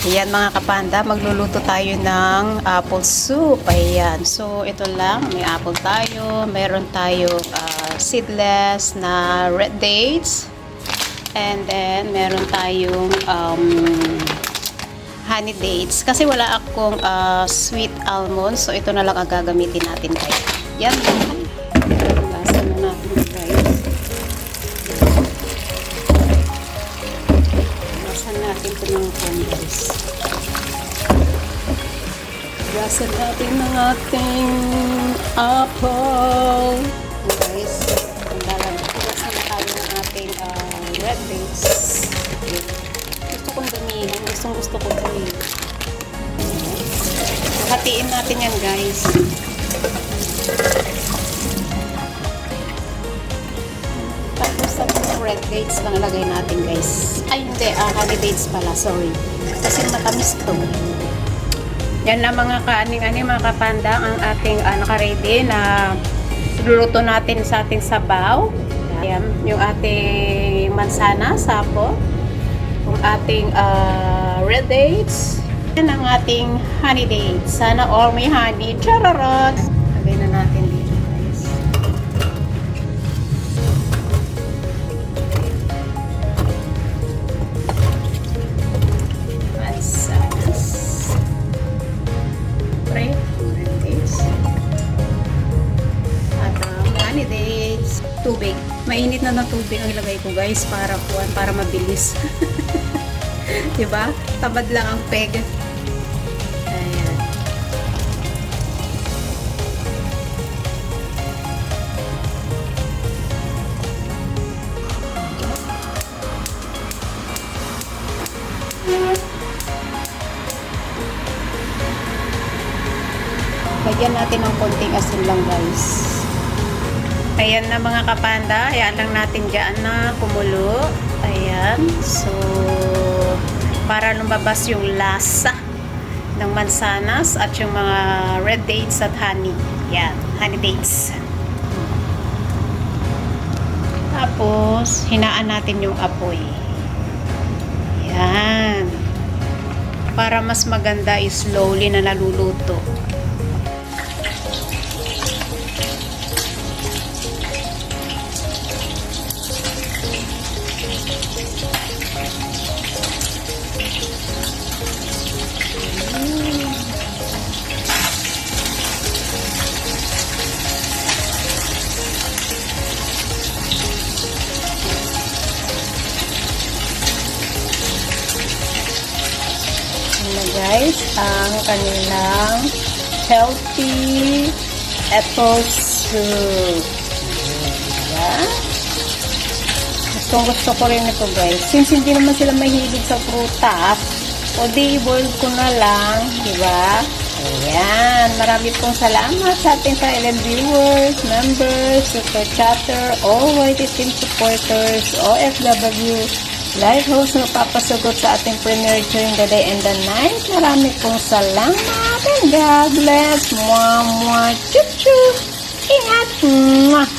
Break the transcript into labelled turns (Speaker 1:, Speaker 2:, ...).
Speaker 1: Ayan mga kapanda, magluluto tayo ng apple soup. Ayan. So, ito lang. May apple tayo. Meron tayong seedless na red dates. And then, meron tayong honey dates. Kasi wala akong sweet almond. So, ito na lang ang gagamitin natin guys. Yan. Lasa na natin guys. Lasa natin ito ng guys. Lasa natin ng ating apple. Guys, lasa na tayo ng ating red dates. Gusto kong damihin. Gusto kong damihin. Hatiin natin yan guys. Tapos sa red dates lang ilagay natin guys. Ay hindi, honey dates pala. Sorry. Kasi matamis to. Yan na mga kaaning-aning mga kapanda ang ating naka-ready na luluto natin sa ating sabaw. Yan, yung ating mansana, sapo. Yung ating red dates. Yan ang ating honey dates. Sana all may honey. Chararot! Lagay na natin dito guys. Mansanas. Red dates. At honey dates. Tubig. Mainit na tubig ang ilagay ko guys para mabilis. Diba? Tabad lang ang peg. Ayan. Lagyan natin ng konting asin lang guys. Ayan na mga kapanda. Ayan lang natin dyan na kumulo. Ayan. So, para lumabas yung lasa ng mansanas at yung mga red dates at honey. Ayan. Honey dates. Tapos, hinaan natin yung apoy. Ayan. Para mas maganda is slowly na naluluto. Guys, ang kanilang healthy apple soup. Ayan. Gusto ko rin ito guys. Since hindi naman sila mahilig sa prutas, o di i-boil ko na lang, diba? Ayan. Marami pong salamat sa ating silent viewers, members, super chatter, all white team supporters, OFW, live host na papasagot sa ating premiere during the day and the night. Marami pong salamat and God bless. Mwah, mwah, chup, chup. Ingat. Mwah.